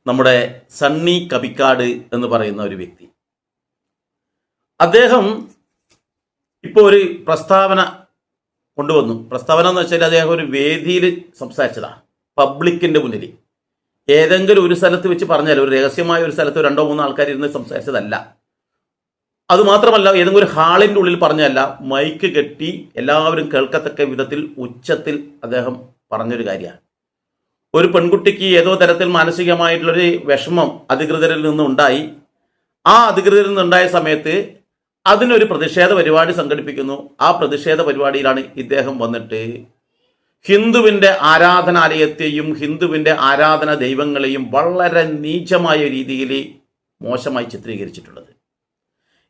നമ്മുടെ സണ്ണി കബിക്കാട് എന്ന് പറയുന്ന ഒരു വ്യക്തി. അദ്ദേഹം ഇപ്പോൾ ഒരു പ്രസ്താവന കൊണ്ടുവന്നു. പ്രസ്താവന എന്ന് വെച്ചാൽ അദ്ദേഹം ഒരു വേദിയിൽ സംസാരിച്ചതാണ്, പബ്ലിക്കിൻ്റെ മുന്നിൽ. ഏതെങ്കിലും ഒരു സ്ഥലത്ത് വെച്ച് പറഞ്ഞാൽ, ഒരു രഹസ്യമായ ഒരു സ്ഥലത്ത് 2-3 ആൾക്കാർ ഇരുന്ന് സംസാരിച്ചതല്ല. അതുമാത്രമല്ല, ഏതെങ്കിലും ഒരു ഹാളിൻ്റെ ഉള്ളിൽ പറഞ്ഞല്ല, മൈക്ക് കെട്ടി എല്ലാവരും കേൾക്കത്തക്ക വിധത്തിൽ ഉച്ചത്തിൽ അദ്ദേഹം പറഞ്ഞൊരു കാര്യമാണ്. ഒരു പെൺകുട്ടിക്ക് ഏതോ തരത്തിൽ മാനസികമായിട്ടുള്ളൊരു വിഷമം അധികൃതരിൽ നിന്നുണ്ടായി. ആ അധികൃതരിൽ നിന്നുണ്ടായ സമയത്ത് അതിനൊരു പ്രതിഷേധ പരിപാടി സംഘടിപ്പിക്കുന്നു. ആ പ്രതിഷേധ പരിപാടിയിലാണ് ഇദ്ദേഹം വന്നിട്ട് ഹിന്ദുവിൻ്റെ ആരാധനാലയത്തെയും ഹിന്ദുവിൻ്റെ ആരാധന ദൈവങ്ങളെയും വളരെ നീചമായ രീതിയിൽ മോശമായി ചിത്രീകരിച്ചിട്ടുള്ളത്.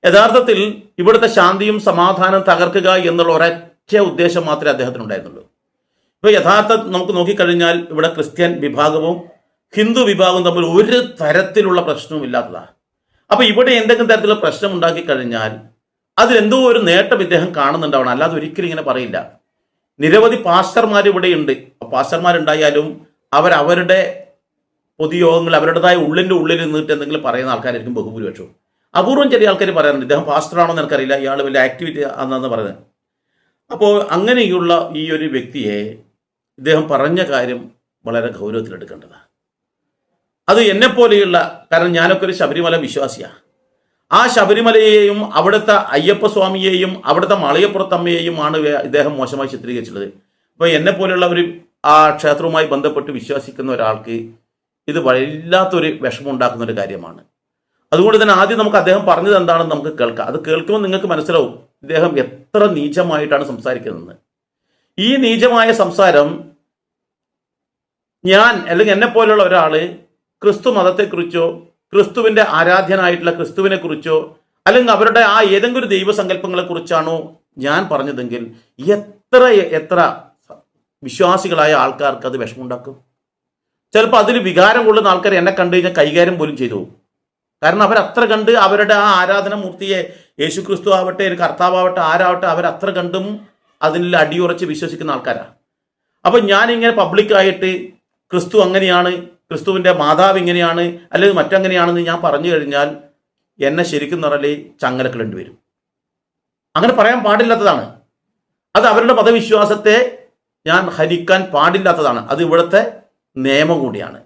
യഥാർത്ഥത്തിൽ ഇവിടുത്തെ ശാന്തിയും സമാധാനം തകർക്കുക എന്നുള്ള ഒരൊറ്റ ഉദ്ദേശം മാത്രമേ അദ്ദേഹത്തിനുണ്ടായിരുന്നുള്ളൂ. ഇപ്പോൾ യഥാർത്ഥ നമുക്ക് നോക്കിക്കഴിഞ്ഞാൽ ഇവിടെ ക്രിസ്ത്യൻ വിഭാഗവും ഹിന്ദു വിഭാഗവും തമ്മിൽ ഒരു തരത്തിലുള്ള പ്രശ്നവും ഇല്ലാത്തതാണ്. അപ്പോൾ ഇവിടെ എന്തെങ്കിലും തരത്തിലുള്ള പ്രശ്നം ഉണ്ടാക്കി കഴിഞ്ഞാൽ അതിലെന്തോ ഒരു നേട്ടം ഇദ്ദേഹം കാണുന്നുണ്ടാവണം, അല്ലാതെ ഒരിക്കലും ഇങ്ങനെ പറയില്ല. നിരവധി പാസ്റ്റർമാർ ഇവിടെയുണ്ട്. പാസ്റ്റർമാരുണ്ടായാലും അവരവരുടെ പൊതുയോഗങ്ങൾ അവരുടേതായ ഉള്ളിൻ്റെ ഉള്ളിൽ നിന്നിട്ട് എന്തെങ്കിലും പറയുന്ന ആൾക്കാരായിരിക്കും ബഹുഭൂരിപക്ഷവും. അപൂർവം ചെറിയ ആൾക്കാർ പറയാറുണ്ട്, ഇദ്ദേഹം പാസ്റ്ററാണോ എന്ന് എനിക്കറിയില്ല, ഇയാൾ വലിയ ആക്ടിവിറ്റി ആണെന്ന് പറയുന്നത്. അപ്പോൾ അങ്ങനെയുള്ള ഈ ഒരു വ്യക്തിയെ ഇദ്ദേഹം പറഞ്ഞ കാര്യം വളരെ ഗൗരവത്തിലെടുക്കേണ്ടതാണ്. അത് എന്നെപ്പോലെയുള്ള, കാരണം ഞാനൊക്കെ ഒരു ശബരിമല വിശ്വാസിയാണ്. ആ ശബരിമലയെയും അവിടുത്തെ അയ്യപ്പസ്വാമിയെയും അവിടുത്തെ മാളികപ്പുറത്തമ്മയെയുമാണ് ഇദ്ദേഹം മോശമായി ചിത്രീകരിച്ചിട്ടുള്ളത്. അപ്പോൾ എന്നെപ്പോലെയുള്ള ഒരു ആ ക്ഷേത്രവുമായി ബന്ധപ്പെട്ട് വിശ്വസിക്കുന്ന ഒരാൾക്ക് ഇത് വല്ലാത്തൊരു വിഷമം ഉണ്ടാക്കുന്ന ഒരു കാര്യമാണ്. അതുകൊണ്ട് തന്നെ ആദ്യം നമുക്ക് അദ്ദേഹം പറഞ്ഞത് എന്താണെന്ന് നമുക്ക് കേൾക്കാം. അത് കേൾക്കുമ്പോൾ നിങ്ങൾക്ക് മനസ്സിലാവും ഇദ്ദേഹം എത്ര നീചമായിട്ടാണ് സംസാരിക്കുന്നത്. ഈ നീചമായ സംസാരം ഞാൻ അല്ലെങ്കിൽ എന്നെ പോലുള്ള ഒരാൾ ക്രിസ്തു മതത്തെക്കുറിച്ചോ ക്രിസ്തുവിൻ്റെ ആരാധ്യനായിട്ടുള്ള ക്രിസ്തുവിനെ കുറിച്ചോ അല്ലെങ്കിൽ അവരുടെ ആ ഏതെങ്കിലും ഒരു ദൈവസങ്കല്പങ്ങളെ കുറിച്ചാണോ ഞാൻ പറഞ്ഞതെങ്കിൽ എത്ര വിശ്വാസികളായ ആൾക്കാർക്ക് അത് വിഷമമുണ്ടാക്കും. ചിലപ്പോൾ അതിൽ വികാരം കൊള്ളുന്ന ആൾക്കാർ എന്നെ കണ്ടു കഴിഞ്ഞാൽ കൈകാര്യം പോലും ചെയ്തു പോകും. കാരണം അവരത്ര കണ്ട് അവരുടെ ആ ആരാധനമൂർത്തിയെ, യേശു ക്രിസ്തു ആവട്ടെ കർത്താവട്ടെ ആരാവട്ടെ, അവരത്ര കണ്ടും അതിൽ അടിയുറച്ച് വിശ്വസിക്കുന്ന ആൾക്കാരാണ്. അപ്പം ഞാനിങ്ങനെ പബ്ലിക്കായിട്ട് ക്രിസ്തു അങ്ങനെയാണ്, ക്രിസ്തുവിൻ്റെ മാതാവ് ഇങ്ങനെയാണ് അല്ലെങ്കിൽ മറ്റങ്ങനെയാണെന്ന് ഞാൻ പറഞ്ഞു കഴിഞ്ഞാൽ എന്നെ ശരിക്കും പറഞ്ഞാൽ ചങ്ങലക്കിടേണ്ടി വരും. അങ്ങനെ പറയാൻ പാടില്ലാത്തതാണ്. അത് അവരുടെ മതവിശ്വാസത്തെ ഞാൻ ഹനിക്കാൻ പാടില്ലാത്തതാണ്. അത് ഇവിടുത്തെ നിയമം കൂടിയാണ്.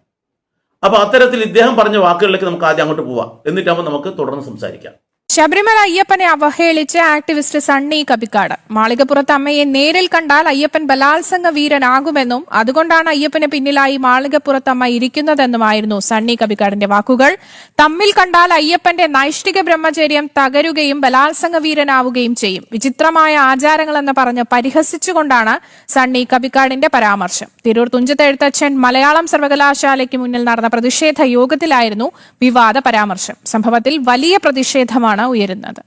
അപ്പോൾ അത്തരത്തിൽ ഇദ്ദേഹം പറഞ്ഞ വാക്കുകളിലേക്ക് നമുക്ക് ആദ്യം അങ്ങോട്ട് പോവാം, എന്നിട്ടാകുമ്പോൾ നമുക്ക് തുടർന്ന് സംസാരിക്കാം. ശബരിമല അയ്യപ്പനെ അവഹേളിച്ച് ആക്ടിവിസ്റ്റ് സണ്ണി കബിക്കാട്. മാളികപ്പുറത്ത് അമ്മയെ നേരിൽ കണ്ടാൽ അയ്യപ്പൻ ബലാത്സംഗ വീരനാകുമെന്നും അതുകൊണ്ടാണ് അയ്യപ്പന് പിന്നിലായി മാളികപ്പുറത്തമ്മ ഇരിക്കുന്നതെന്നുമായിരുന്നു സണ്ണി കബിക്കാടിന്റെ വാക്കുകൾ. തമ്മിൽ കണ്ടാൽ അയ്യപ്പന്റെ നൈഷ്ഠിക ബ്രഹ്മചര്യം തകരുകയും ബലാത്സംഗ വീരനാവുകയും ചെയ്യും. വിചിത്രമായ ആചാരങ്ങളെന്ന് പറഞ്ഞ് പരിഹസിച്ചുകൊണ്ടാണ് സണ്ണി കബിക്കാടിന്റെ പരാമർശം. തിരൂർ തുഞ്ചത്തെഴുത്തച്ഛൻ മലയാളം സർവകലാശാലയ്ക്ക് മുന്നിൽ നടന്ന പ്രതിഷേധ യോഗത്തിലായിരുന്നു വിവാദ പരാമർശം. സംഭവത്തിൽ വലിയ പ്രതിഷേധമാണ് ഉയരുന്നത്.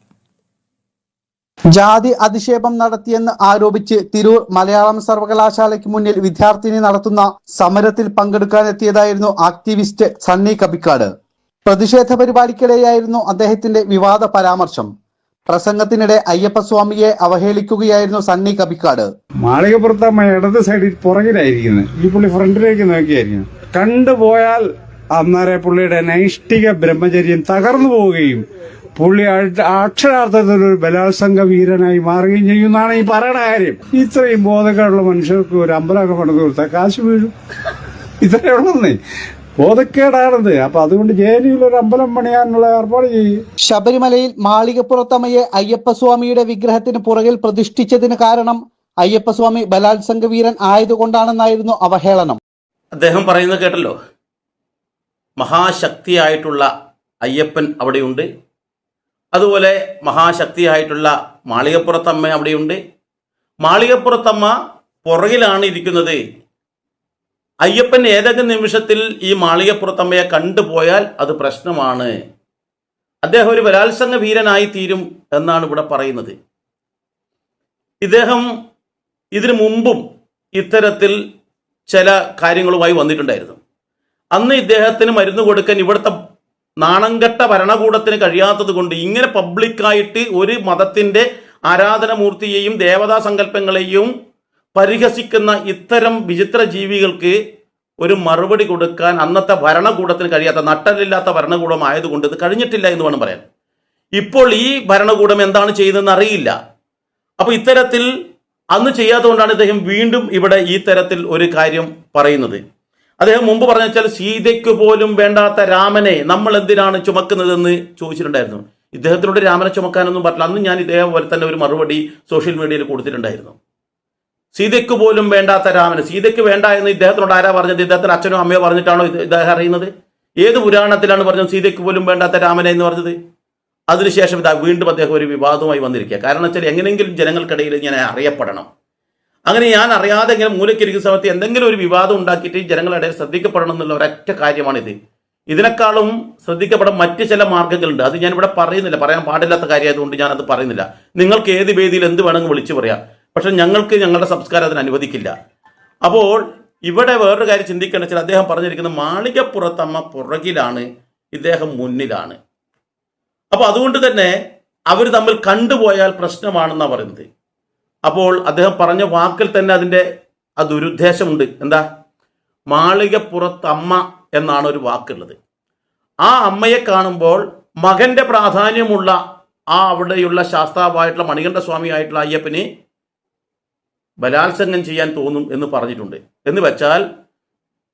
ജാതി അധിക്ഷേപം നടത്തിയെന്ന് ആരോപിച്ച് തിരൂർ മലയാളം സർവകലാശാലയ്ക്ക് മുന്നിൽ വിദ്യാർത്ഥിനി നടത്തുന്ന സമരത്തിൽ പങ്കെടുക്കാനെത്തിയതായിരുന്നു ആക്ടിവിസ്റ്റ് സണ്ണി കബിക്കാട്. പ്രതിഷേധ പരിപാടിക്കിടെയായിരുന്നു അദ്ദേഹത്തിന്റെ വിവാദ പരാമർശം. പ്രസംഗത്തിനിടെ അയ്യപ്പസ്വാമിയെ അവഹേളിക്കുകയായിരുന്നു സണ്ണി കബിക്കാട്. മാളികപ്പുറത്തമ്മ ഇടത് സൈഡിൽ പുറകിലായിരിക്കുന്നത്, ഈ പുള്ളി ഫ്രണ്ടിലേക്ക് നോക്കിയായിരിക്കും. കണ്ടുപോയാൽ അന്നേരെ പുള്ളിയുടെ നൈഷ്ഠിക ബ്രഹ്മചര്യം തകർന്നു പോവുകയും പുള്ളി അക്ഷരാർത്ഥത്തിൽ ഒരു ബലാത്സംഗ വീരനായി മാറുകയും ചെയ്യുന്നതാണ് ഈ പറയണ കാര്യം. ഇത്രയും ബോധക്കേടുള്ള മനുഷ്യർക്ക് ഒരു അമ്പലമൊക്കെ പണിത് കൊടുത്താൽ കാശ് വീഴും. ഇത്രയേ ഉള്ളന്നേ, ബോധക്കേടാണത്. അപ്പൊ അതുകൊണ്ട് ജേനിയിൽ ഒരു അമ്പലം പണിയാനുള്ള ഏർപ്പാട് ചെയ്യും. ശബരിമലയിൽ മാളികപ്പുറത്തമ്മയെ അയ്യപ്പസ്വാമിയുടെ വിഗ്രഹത്തിന് പുറകിൽ പ്രതിഷ്ഠിച്ചതിന് കാരണം അയ്യപ്പസ്വാമി ബലാത്സംഗ വീരൻ ആയതുകൊണ്ടാണെന്നായിരുന്നു അവഹേളനം. അദ്ദേഹം പറയുന്നത് കേട്ടല്ലോ, മഹാശക്തിയായിട്ടുള്ള അയ്യപ്പൻ അവിടെയുണ്ട്, അതുപോലെ മഹാശക്തിയായിട്ടുള്ള മാളികപ്പുറത്തമ്മ അവിടെയുണ്ട്. മാളികപ്പുറത്തമ്മ പുറകിലാണ് ഇരിക്കുന്നത്. അയ്യപ്പൻ ഏതെങ്കിലും നിമിഷത്തിൽ ഈ മാളികപ്പുറത്തമ്മയെ കണ്ടുപോയാൽ അത് പ്രശ്നമാണ്. അദ്ദേഹം ഒരു ബലാത്സംഗ വീരനായി തീരും എന്നാണ് ഇവിടെ പറയുന്നത്. ഇദ്ദേഹം ഇതിനു മുമ്പും ഇത്തരത്തിൽ ചില കാര്യങ്ങളുമായി വന്നിട്ടുണ്ടായിരുന്നു. അന്ന് ഇദ്ദേഹത്തിന് മരുന്ന് കൊടുക്കാൻ ഇവിടുത്തെ നാണംകെട്ട ഭരണകൂടത്തിന് കഴിയാത്തത് കൊണ്ട് ഇങ്ങനെ പബ്ലിക്കായിട്ട് ഒരു മതത്തിൻ്റെ ആരാധനമൂർത്തിയെയും ദേവതാ സങ്കല്പങ്ങളെയും പരിഹസിക്കുന്ന ഇത്തരം വിചിത്ര ജീവികൾക്ക് ഒരു മറുപടി കൊടുക്കാൻ അന്നത്തെ ഭരണകൂടത്തിന് കഴിയാത്ത, നട്ടലില്ലാത്ത ഭരണകൂടം ആയതുകൊണ്ട് ഇത് കഴിഞ്ഞിട്ടില്ല എന്ന് വേണം പറയാൻ. ഇപ്പോൾ ഈ ഭരണകൂടം എന്താണ് ചെയ്തതെന്ന് അറിയില്ല. അപ്പോൾ ഇത്തരത്തിൽ അന്ന് ചെയ്യാത്തതുകൊണ്ടാണ് ഇദ്ദേഹം വീണ്ടും ഇവിടെ ഈ തരത്തിൽ ഒരു കാര്യം പറയുന്നത്. അദ്ദേഹം മുമ്പ് പറഞ്ഞു വെച്ചാൽ സീതയ്ക്ക് പോലും വേണ്ടാത്ത രാമനെ നമ്മൾ എന്തിനാണ് ചുമക്കുന്നതെന്ന് ചോദിച്ചിട്ടുണ്ടായിരുന്നു. ഇദ്ദേഹത്തിനോട് രാമനെ ചുമക്കാനൊന്നും പറ്റില്ല. അന്ന് ഞാൻ ഇതേപോലെ തന്നെ ഒരു മറുപടി സോഷ്യൽ മീഡിയയിൽ കൊടുത്തിട്ടുണ്ടായിരുന്നു. സീതയ്ക്ക് പോലും വേണ്ടാത്ത രാമന്, സീതയ്ക്ക് വേണ്ട എന്ന് ഇദ്ദേഹത്തിനോട് ആരാ പറഞ്ഞത്? ഇദ്ദേഹത്തിന് അച്ഛനോ അമ്മയോ പറഞ്ഞിട്ടാണോ ഇദ്ദേഹം അറിയുന്നത്? ഏത് പുരാണത്തിലാണ് പറഞ്ഞത് സീതയ്ക്ക് പോലും വേണ്ടാത്ത രാമനെ എന്ന് പറഞ്ഞത്? അതിനുശേഷം ഇതാ വീണ്ടും അദ്ദേഹം ഒരു വിവാദവുമായി വന്നിരിക്കുക. കാരണം വെച്ചാൽ എങ്ങനെയെങ്കിലും ജനങ്ങൾക്കിടയിൽ ഞാൻ അറിയപ്പെടണം. അങ്ങനെ ഞാൻ അറിയാതെ ഇങ്ങനെ മൂലക്കിരിക്കുന്ന സമയത്ത് എന്തെങ്കിലും ഒരു വിവാദം ഉണ്ടാക്കിയിട്ട് ജനങ്ങളുടെ ശ്രദ്ധിക്കപ്പെടണം എന്നുള്ള ഒരൊറ്റ കാര്യമാണിത്. ഇതിനേക്കാളും ശ്രദ്ധിക്കപ്പെടാൻ മറ്റ് ചില മാർഗ്ഗങ്ങളുണ്ട്. അത് ഞാൻ ഇവിടെ പറയുന്നില്ല, പറയാൻ പാടില്ലാത്ത കാര്യമായതുകൊണ്ട് ഞാനത് പറയുന്നില്ല. നിങ്ങൾക്ക് ഏത് വേദിയിൽ എന്ത് വേണമെങ്കിൽ വിളിച്ചു പറയാം. പക്ഷെ ഞങ്ങൾക്ക് ഞങ്ങളുടെ സംസ്കാരം അതിന് അനുവദിക്കില്ല. അപ്പോൾ ഇവിടെ വേറൊരു കാര്യം ചിന്തിക്കേണ്ട വെച്ചാൽ അദ്ദേഹം പറഞ്ഞിരിക്കുന്നത് മാളികപ്പുറത്തമ്മ പുറകിലാണ്, ഇദ്ദേഹം മുന്നിലാണ്. അപ്പോൾ അതുകൊണ്ട് തന്നെ അവർ തമ്മിൽ കണ്ടുപോയാൽ പ്രശ്നമാണെന്നാണ് പറയുന്നത്. അപ്പോൾ അദ്ദേഹം പറഞ്ഞ വാക്കിൽ തന്നെ അതിൻ്റെ ആ ദുരുദ്ദേശമുണ്ട്. എന്താ? മാളികപ്പുറത്തമ്മ എന്നാണ് ഒരു വാക്കുള്ളത്. ആ അമ്മയെ കാണുമ്പോൾ മകന്റെ പ്രാധാന്യമുള്ള ആ അവിടെയുള്ള ശാസ്താവായിട്ടുള്ള മണികണ്ഠ സ്വാമിയായിട്ടുള്ള അയ്യപ്പനെ ബലാത്സംഗം ചെയ്യാൻ തോന്നും എന്ന് പറഞ്ഞിട്ടുണ്ട്. എന്ന് വെച്ചാൽ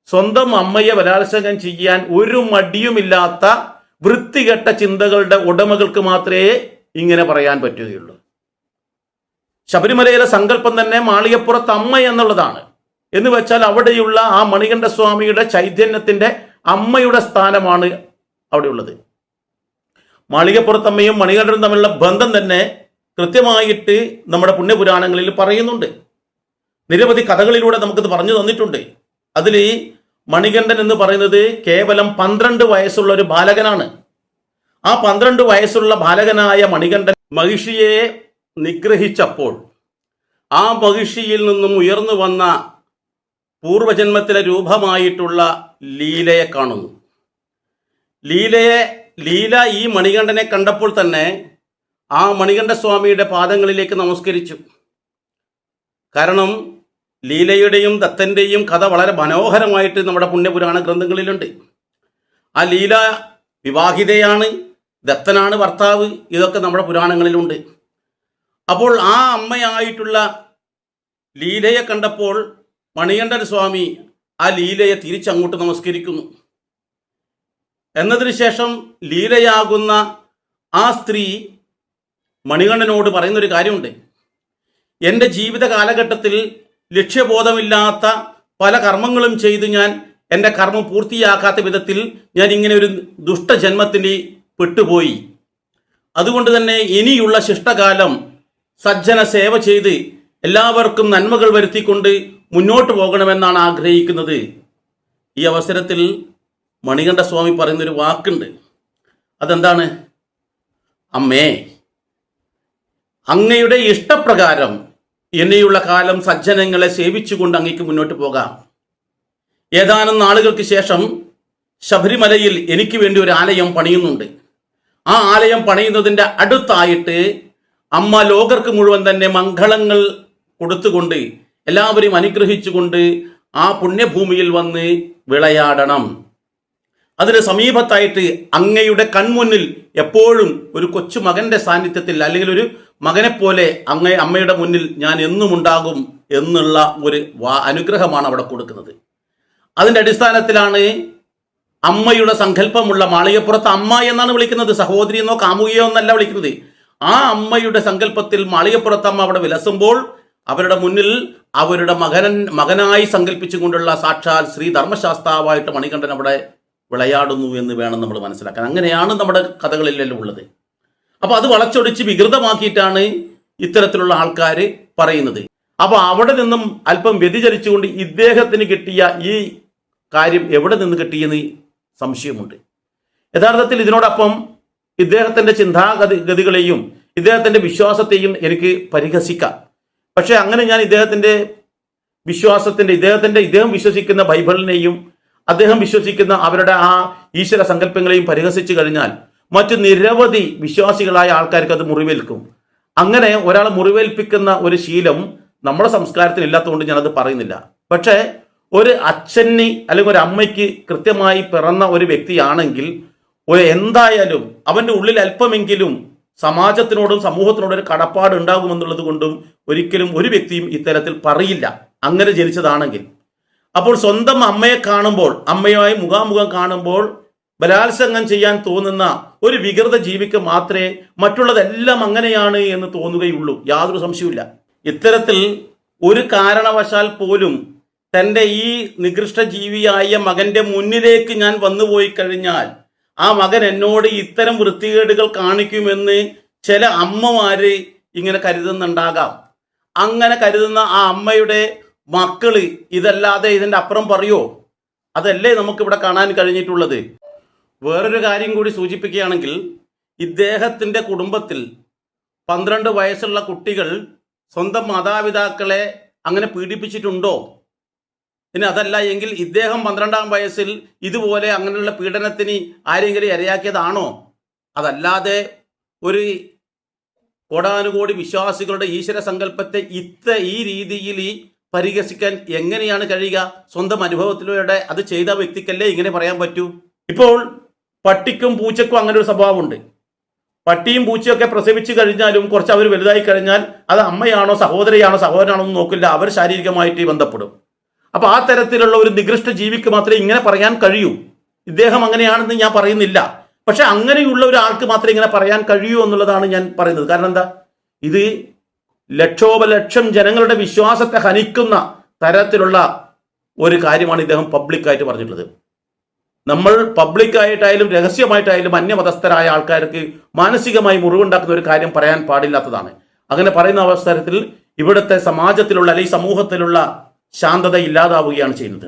സ്വന്തം അമ്മയെ ബലാത്സംഗം ചെയ്യാൻ ഒരു മടിയുമില്ലാത്ത വൃത്തികെട്ട ചിന്തകളുടെ ഉടമകൾക്ക് മാത്രമേ ഇങ്ങനെ പറയാൻ പറ്റുകയുള്ളൂ. ശബരിമലയിലെ സങ്കല്പം തന്നെ മാളികപ്പുറത്ത് അമ്മ എന്നുള്ളതാണ്. എന്ന് വെച്ചാൽ അവിടെയുള്ള ആ മണികണ്ഠ സ്വാമിയുടെ ചൈതന്യത്തിന്റെ അമ്മയുടെ സ്ഥാനമാണ് അവിടെയുള്ളത്. മാളികപ്പുറത്തമ്മയും മണികണ്ഠനും തമ്മിലുള്ള ബന്ധം തന്നെ കൃത്യമായിട്ട് നമ്മുടെ പുണ്യപുരാണങ്ങളിൽ പറയുന്നുണ്ട്. നിരവധി കഥകളിലൂടെ നമുക്കിത് പറഞ്ഞു തന്നിട്ടുണ്ട്. അതിൽ ഈ മണികണ്ഠൻ എന്ന് പറയുന്നത് കേവലം 12 വയസ്സുള്ള ഒരു ബാലകനാണ്. ആ 12 വയസ്സുള്ള ബാലകനായ മണികണ്ഠൻ മഹിഷിയെ നിഗ്രഹിച്ചപ്പോൾ ആ മഹിഷിയിൽ നിന്നും ഉയർന്നു വന്ന പൂർവജന്മത്തിലെ രൂപമായിട്ടുള്ള ലീലയെ കാണുന്നു. ലീല ഈ മണികണ്ഠനെ കണ്ടപ്പോൾ തന്നെ ആ മണികണ്ഠ സ്വാമിയുടെ പാദങ്ങളിലേക്ക് നമസ്കരിച്ചു. കാരണം ലീലയുടെയും ദത്തന്റെയും കഥ വളരെ മനോഹരമായിട്ട് നമ്മുടെ പുണ്യപുരാണ ഗ്രന്ഥങ്ങളിലുണ്ട്. ആ ലീല വിവാഹിതയാണ്, ദത്തനാണ് ഭർത്താവ്, ഇതൊക്കെ നമ്മുടെ പുരാണങ്ങളിലുണ്ട്. അപ്പോൾ ആ അമ്മയായിട്ടുള്ള ലീലയെ കണ്ടപ്പോൾ മണികണ്ഠൻ സ്വാമി ആ ലീലയെ തിരിച്ചങ്ങോട്ട് നമസ്കരിക്കുന്നു. എന്നതിന് ശേഷം ലീലയാകുന്ന ആ സ്ത്രീ മണികണ്ഠനോട് പറയുന്നൊരു കാര്യമുണ്ട്. എൻ്റെ ജീവിത കാലഘട്ടത്തിൽ ലക്ഷ്യബോധമില്ലാത്ത പല കർമ്മങ്ങളും ചെയ്ത് ഞാൻ എൻ്റെ കർമ്മം പൂർത്തിയാക്കാത്ത വിധത്തിൽ ഞാൻ ഇങ്ങനെ ഒരു ദുഷ്ടജന്മത്തിന് പെട്ടുപോയി. അതുകൊണ്ട് തന്നെ ഇനിയുള്ള ശിഷ്ടകാലം സജ്ജന സേവ ചെയ്ത് എല്ലാവർക്കും നന്മകൾ വരുത്തിക്കൊണ്ട് മുന്നോട്ട് പോകണമെന്നാണ് ആഗ്രഹിക്കുന്നത്. ഈ അവസരത്തിൽ മണികണ്ഠ സ്വാമി പറയുന്നൊരു വാക്കുണ്ട്. അതെന്താണ്? അമ്മേ, അങ്ങയുടെ ഇഷ്ടപ്രകാരം ഇനിയുള്ള കാലം സജ്ജനങ്ങളെ സേവിച്ചുകൊണ്ട് അങ്ങേക്ക് മുന്നോട്ട് പോകാം. ഏതാനും നാളുകൾക്ക് ശേഷം ശബരിമലയിൽ എനിക്ക് വേണ്ടി ഒരു ആലയം പണിയുന്നുണ്ട്. ആ ആലയം പണിയുന്നതിൻ്റെ അടുത്തായിട്ട് അമ്മ ലോകർക്ക് മുഴുവൻ തന്നെ മംഗളങ്ങൾ കൊടുത്തുകൊണ്ട് എല്ലാവരെയും അനുഗ്രഹിച്ചുകൊണ്ട് ആ പുണ്യഭൂമിയിൽ വന്ന് വിളയാടണം. അതിന് സമീപത്തായിട്ട് അങ്ങയുടെ കൺമുന്നിൽ എപ്പോഴും ഒരു കൊച്ചു മകന്റെ സാന്നിധ്യത്തിൽ അല്ലെങ്കിൽ ഒരു മകനെപ്പോലെ അമ്മയുടെ മുന്നിൽ ഞാൻ എന്നും ഉണ്ടാകും എന്നുള്ള ഒരു അനുഗ്രഹമാണ് അവിടെ കൊടുക്കുന്നത്. അതിൻ്റെ അടിസ്ഥാനത്തിലാണ് അമ്മയുടെ സങ്കല്പമുള്ള മാളികപ്പുറത്ത് അമ്മ എന്നാണ് വിളിക്കുന്നത്. സഹോദരി എന്നോ കാമുകിയോ എന്നല്ല വിളിക്കുന്നത്. ആ അമ്മയുടെ സങ്കല്പത്തിൽ മാളികപ്പുറത്തമ്മ അവിടെ വിലസുമ്പോൾ അവരുടെ മുന്നിൽ അവരുടെ മകനായി സങ്കല്പിച്ചുകൊണ്ടുള്ള സാക്ഷാൽ ശ്രീ ധർമ്മശാസ്താവായിട്ട് മണികണ്ഠൻ അവിടെ വിളയാടുന്നു എന്ന് വേണം നമ്മൾ മനസ്സിലാക്കാൻ. അങ്ങനെയാണ് നമ്മുടെ കഥകളിലെല്ലാം ഉള്ളത്. അപ്പോൾ അത് വളച്ചൊടിച്ച് വികൃതമാക്കിയിട്ടാണ് ഇത്തരത്തിലുള്ള ആൾക്കാർ പറയുന്നത്. അപ്പോൾ അവിടെ നിന്നും അല്പം വ്യതിചലിച്ചുകൊണ്ട് ഇദ്ദേഹത്തിന് കിട്ടിയ ഈ കാര്യം എവിടെ നിന്ന് കിട്ടിയെന്ന് സംശയമുണ്ട്. യഥാർത്ഥത്തിൽ ഇതിനോടൊപ്പം ഇദ്ദേഹത്തിൻ്റെ ചിന്താഗതികളെയും ഇദ്ദേഹത്തിൻ്റെ വിശ്വാസത്തെയും എനിക്ക് പരിഹസിക്കാം. പക്ഷേ അങ്ങനെ ഞാൻ ഇദ്ദേഹം വിശ്വസിക്കുന്ന ബൈബിളിനെയും അദ്ദേഹം വിശ്വസിക്കുന്ന അവരുടെ ആ ഈശ്വര സങ്കല്പങ്ങളെയും പരിഹസിച്ചു കഴിഞ്ഞാൽ മറ്റു നിരവധി വിശ്വാസികളായ ആൾക്കാർക്ക് അത് മുറിവേൽക്കും. അങ്ങനെ ഒരാളെ മുറിവേൽപ്പിക്കുന്ന ഒരു ശീലം നമ്മുടെ സംസ്കാരത്തിൽ ഇല്ലാത്തതുകൊണ്ട് ഞാനത് പറയുന്നില്ല. പക്ഷേ ഒരു അച്ഛന് അല്ലെങ്കിൽ ഒരു അമ്മയ്ക്ക് കൃത്യമായി പിറന്ന ഒരു വ്യക്തിയാണെങ്കിൽ എന്തായാലും അവൻ്റെ ഉള്ളിൽ അല്പമെങ്കിലും സമാജത്തിനോടും സമൂഹത്തിനോടും ഒരു കടപ്പാട് ഉണ്ടാകുമെന്നുള്ളത് കൊണ്ടും ഒരിക്കലും ഒരു വ്യക്തിയും ഇത്തരത്തിൽ പറയില്ല, അങ്ങനെ ജനിച്ചതാണെങ്കിൽ. അപ്പോൾ സ്വന്തം അമ്മയെ കാണുമ്പോൾ, അമ്മയുമായി മുഖാമുഖം കാണുമ്പോൾ ബലാത്സംഗം ചെയ്യാൻ തോന്നുന്ന ഒരു വികൃത ജീവിക്ക് മാത്രമേ മറ്റുള്ളതെല്ലാം അങ്ങനെയാണ് എന്ന് തോന്നുകയുള്ളൂ, യാതൊരു സംശയവുമില്ല. ഇത്തരത്തിൽ ഒരു കാരണവശാൽ പോലും തൻ്റെ ഈ നികൃഷ്ട ജീവിയായ മകന്റെ മുന്നിലേക്ക് ഞാൻ വന്നുപോയി കഴിഞ്ഞാൽ ആ മകൻ എന്നോട് ഇത്തരം വൃത്തികേടുകൾ കാണിക്കുമെന്ന് ചില അമ്മമാര് ഇങ്ങനെ കരുതുന്നുണ്ടാകാം. അങ്ങനെ കരുതുന്ന ആ അമ്മയുടെ മക്കള് ഇതല്ലാതെ ഇതിൻ്റെ അപ്പുറം പറയോ? അതല്ലേ നമുക്കിവിടെ കാണാൻ കഴിഞ്ഞിട്ടുള്ളത്. വേറൊരു കാര്യം കൂടി സൂചിപ്പിക്കുകയാണെങ്കിൽ, ഇദ്ദേഹത്തിൻ്റെ കുടുംബത്തിൽ 12 വയസ്സുള്ള കുട്ടികൾ സ്വന്തം മാതാപിതാക്കളെ അങ്ങനെ പീഡിപ്പിച്ചിട്ടുണ്ടോ? ഇനി അതല്ല എങ്കിൽ ഇദ്ദേഹം 12-ാം വയസ്സിൽ ഇതുപോലെ അങ്ങനെയുള്ള പീഡനത്തിന് ആരെങ്കിലും ഇരയാക്കിയതാണോ? അതല്ലാതെ ഒരു കോടാനുകോടി വിശ്വാസികളുടെ ഈശ്വര സങ്കല്പത്തെ ഈ രീതിയിൽ പരിഹസിക്കാൻ എങ്ങനെയാണ് കഴിയുക? സ്വന്തം അനുഭവത്തിലൂടെ അത് ചെയ്ത വ്യക്തിക്കല്ലേ ഇങ്ങനെ പറയാൻ പറ്റൂ. ഇപ്പോൾ പട്ടിക്കും പൂച്ചക്കും അങ്ങനെ ഒരു സ്വഭാവമുണ്ട്. പട്ടിയും പൂച്ചയൊക്കെ പ്രസവിച്ചു കഴിഞ്ഞാലും കുറച്ച് അവർ വലുതായി കഴിഞ്ഞാൽ അത് അമ്മയാണോ സഹോദരനാണോ എന്ന് നോക്കില്ല, അവർ ശാരീരികമായിട്ട് ബന്ധപ്പെടും. അപ്പൊ ആ തരത്തിലുള്ള ഒരു നികൃഷ്ട ജീവിക്ക് മാത്രമേ ഇങ്ങനെ പറയാൻ കഴിയൂ. ഇദ്ദേഹം അങ്ങനെയാണെന്ന് ഞാൻ പറയുന്നില്ല, പക്ഷെ അങ്ങനെയുള്ള ഒരാൾക്ക് മാത്രമേ ഇങ്ങനെ പറയാൻ കഴിയൂ എന്നുള്ളതാണ് ഞാൻ പറയുന്നത്. കാരണം എന്താ, ഇത് ലക്ഷോപലക്ഷം ജനങ്ങളുടെ വിശ്വാസത്തെ ഹനിക്കുന്ന തരത്തിലുള്ള ഒരു കാര്യമാണ് ഇദ്ദേഹം പബ്ലിക്കായിട്ട് പറഞ്ഞിട്ടുള്ളത്. നമ്മൾ പബ്ലിക്കായിട്ടായാലും രഹസ്യമായിട്ടായാലും അന്യമതസ്ഥരായ ആൾക്കാർക്ക് മാനസികമായി മുറിവുണ്ടാക്കുന്ന ഒരു കാര്യം പറയാൻ പാടില്ലാത്തതാണ്. അങ്ങനെ പറയുന്ന അവസരത്തിൽ ഇവിടുത്തെ സമാജത്തിലുള്ള അല്ലെങ്കിൽ സമൂഹത്തിലുള്ള ശാന്തത ഇല്ലാതാവുകയാണ് ചെയ്യുന്നത്.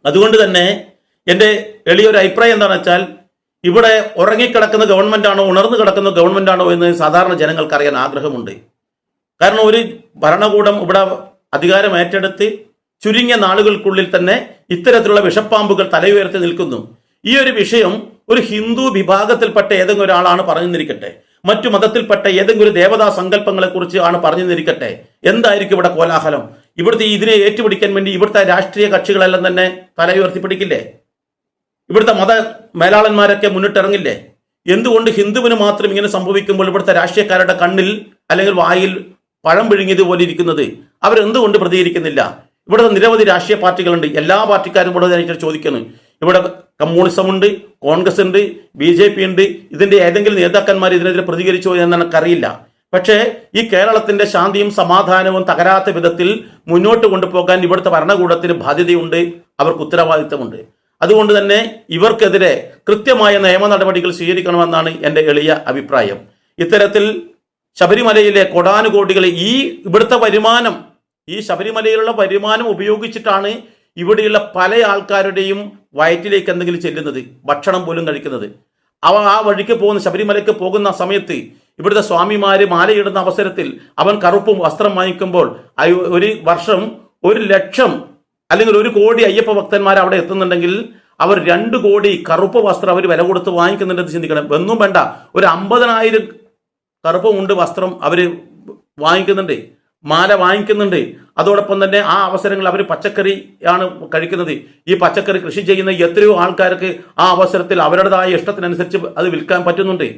അതുകൊണ്ട് തന്നെ എൻ്റെ എളിയൊരു അഭിപ്രായം എന്താണെന്ന് വെച്ചാൽ, ഇവിടെ ഉറങ്ങിക്കിടക്കുന്ന ഗവൺമെൻറ്റാണോ ഉണർന്നു കിടക്കുന്ന ഗവൺമെൻറ്റാണോ എന്ന് സാധാരണ ജനങ്ങൾക്ക് അറിയാൻ ആഗ്രഹമുണ്ട്. കാരണം ഒരു ഭരണകൂടം ഇവിടെ അധികാരം ഏറ്റെടുത്ത് ചുരുങ്ങിയ നാളുകൾക്കുള്ളിൽ തന്നെ ഇത്തരത്തിലുള്ള വിഷപ്പാമ്പുകൾ തലയുയർത്തി നിൽക്കുന്നു. ഈ ഒരു വിഷയം ഒരു ഹിന്ദു വിഭാഗത്തിൽപ്പെട്ട ഏതെങ്കിലും ഒരാളാണ് പറഞ്ഞിരിക്കട്ടെ, മറ്റു മതത്തിൽപ്പെട്ട ഏതെങ്കിലും ഒരു ദേവതാ സങ്കല്പങ്ങളെ കുറിച്ച് ആണ് പറഞ്ഞിരിക്കട്ടെ, എന്തായിരിക്കും ഇവിടെ കോലാഹലം? ഇവിടുത്തെ ഇതിനെ ഏറ്റുപിടിക്കാൻ വേണ്ടി ഇവിടുത്തെ രാഷ്ട്രീയ കക്ഷികളെല്ലാം തന്നെ തലയുയർത്തി പിടിക്കില്ലേ? ഇവിടുത്തെ മത മേലാളന്മാരൊക്കെ മുന്നിട്ടിറങ്ങില്ലേ? എന്തുകൊണ്ട് ഹിന്ദുവിന് മാത്രം ഇങ്ങനെ സംഭവിക്കുമ്പോൾ ഇവിടുത്തെ രാഷ്ട്രീയക്കാരുടെ കണ്ണിൽ അല്ലെങ്കിൽ വായിൽ പഴം വിഴുങ്ങിയതുപോലെ ഇരിക്കുന്നത് അവരെന്തുകൊണ്ട് പ്രതികരിക്കുന്നില്ല? ഇവിടുത്തെ നിരവധി രാഷ്ട്രീയ പാർട്ടികളുണ്ട്. എല്ലാ പാർട്ടിക്കാരും ഇവിടെ ചോദിക്കുന്നു. ഇവിടെ കമ്മ്യൂണിസം ഉണ്ട്, കോൺഗ്രസ് ഉണ്ട്, BJP ഉണ്ട്. ഇതിന്റെ ഏതെങ്കിലും നേതാക്കന്മാർ ഇതിനെതിരെ പ്രതികരിച്ചോ എന്ന് എനിക്കറിയില്ല. പക്ഷേ ഈ കേരളത്തിന്റെ ശാന്തിയും സമാധാനവും തകരാത്ത വിധത്തിൽ മുന്നോട്ട് കൊണ്ടുപോകാൻ ഇവിടുത്തെ ഭരണകൂടത്തിന് ബാധ്യതയുണ്ട്, അവർക്ക് ഉത്തരവാദിത്തമുണ്ട്. അതുകൊണ്ട് തന്നെ ഇവർക്കെതിരെ കൃത്യമായ നിയമ നടപടികൾ സ്വീകരിക്കണമെന്നാണ് എൻ്റെ എളിയ അഭിപ്രായം. ഇത്തരത്തിൽ ശബരിമലയിലെ കോടാനുകോടികൾ ഇവിടുത്തെ വരുമാനം, ഈ ശബരിമലയിലുള്ള വരുമാനം ഉപയോഗിച്ചിട്ടാണ് ഇവിടെയുള്ള പല ആൾക്കാരുടെയും വയറ്റിലേക്ക് എന്തെങ്കിലും ചെല്ലുന്നത്, ഭക്ഷണം പോലും കഴിക്കുന്നത്. ആ വഴിക്ക് പോകുന്ന ശബരിമലയ്ക്ക് പോകുന്ന സമയത്ത് ഇവിടുത്തെ സ്വാമിമാര് മാലയിടുന്ന അവസരത്തിൽ അവൻ കറുപ്പും വസ്ത്രം വാങ്ങിക്കുമ്പോൾ ഒരു വർഷം 1 ലക്ഷം അല്ലെങ്കിൽ 1 കോടി അയ്യപ്പ ഭക്തന്മാർ അവിടെ എത്തുന്നുണ്ടെങ്കിൽ അവർ 2 കോടി കറുപ്പ് വസ്ത്രം അവർ വില കൊടുത്ത് വാങ്ങിക്കുന്നുണ്ടെന്ന് ചിന്തിക്കണം. ഒന്നും വേണ്ട, ഒരു 50,000 കറുപ്പുമുണ്ട് വസ്ത്രം അവർ വാങ്ങിക്കുന്നുണ്ട്, മാല വാങ്ങിക്കുന്നുണ്ട്. അതോടൊപ്പം തന്നെ ആ അവസരങ്ങൾ അവർ പച്ചക്കറിയാണ് കഴിക്കുന്നത്. ഈ പച്ചക്കറി കൃഷി ചെയ്യുന്ന എത്രയോ ആൾക്കാർക്ക് ആ അവസരത്തിൽ അവരുടേതായ ഇഷ്ടത്തിനനുസരിച്ച് അത് വിൽക്കാൻ പറ്റുന്നുണ്ട്.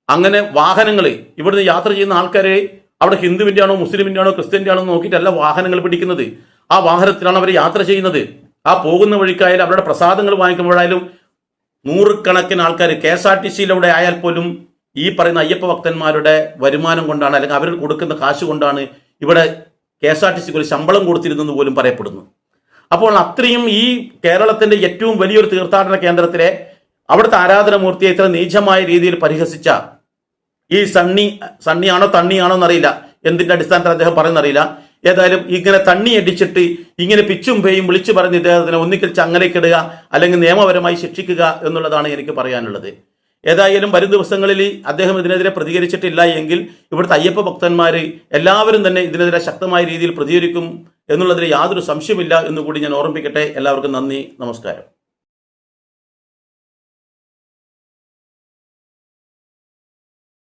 അങ്ങനെ വാഹനങ്ങൾ ഇവിടുന്ന് യാത്ര ചെയ്യുന്ന ആൾക്കാരെ അവിടെ ഹിന്ദുവിൻ്റെ ആണോ മുസ്ലിമിൻ്റെ ആണോ ക്രിസ്ത്യൻ്റെ ആണോ നോക്കിയിട്ടല്ല വാഹനങ്ങൾ പിടിക്കുന്നത്. ആ വാഹനത്തിലാണ് അവർ യാത്ര ചെയ്യുന്നത്. ആ പോകുന്ന വഴിക്കായാലും അവരുടെ പ്രസാദങ്ങൾ വാങ്ങിക്കുമ്പോഴായാലും നൂറുകണക്കിന് ആൾക്കാർ KSRTCയിലൂടെ ആയാൽ പോലും ഈ പറയുന്ന അയ്യപ്പ ഭക്തന്മാരുടെ വരുമാനം കൊണ്ടാണ്, അല്ലെങ്കിൽ അവർ കൊടുക്കുന്ന കാശ് കൊണ്ടാണ് ഇവിടെ KSRTCക്ക് ഒരു ശമ്പളം കൊടുത്തിരുന്നെന്ന് പോലും പറയപ്പെടുന്നു. അപ്പോൾ അത്രയും ഈ കേരളത്തിന്റെ ഏറ്റവും വലിയൊരു തീർത്ഥാടന കേന്ദ്രത്തിലെ അവിടുത്തെ ആരാധനമൂർത്തിയെ ഇത്ര നീചമായ രീതിയിൽ പരിഹസിച്ച ഈ സണ്ണിയാണോ തണ്ണിയാണോ എന്നറിയില്ല, എന്തിന്റെ അടിസ്ഥാനത്തിൽ അദ്ദേഹം പറയുന്നറിയില്ല. ഏതായാലും ഇങ്ങനെ തണ്ണി അടിച്ചിട്ട് ഇങ്ങനെ പിച്ചും പേയും വിളിച്ചു പറഞ്ഞ് ഇദ്ദേഹത്തിനെ ഒന്നിക്കൽ ചങ്ങലയ്ക്കിടുക അല്ലെങ്കിൽ നിയമപരമായി ശിക്ഷിക്കുക എന്നുള്ളതാണ് എനിക്ക് പറയാനുള്ളത്. ഏതായാലും വരും ദിവസങ്ങളിൽ അദ്ദേഹം ഇതിനെതിരെ പ്രതികരിച്ചിട്ടില്ല എങ്കിൽ ഇവിടുത്തെ അയ്യപ്പ ഭക്തന്മാർ എല്ലാവരും തന്നെ ഇതിനെതിരെ ശക്തമായ രീതിയിൽ പ്രതികരിക്കും എന്നുള്ളതിൽ യാതൊരു സംശയമില്ല എന്നുകൂടി ഞാൻ ഓർമ്മിപ്പിക്കട്ടെ. എല്ലാവർക്കും നന്ദി, നമസ്കാരം.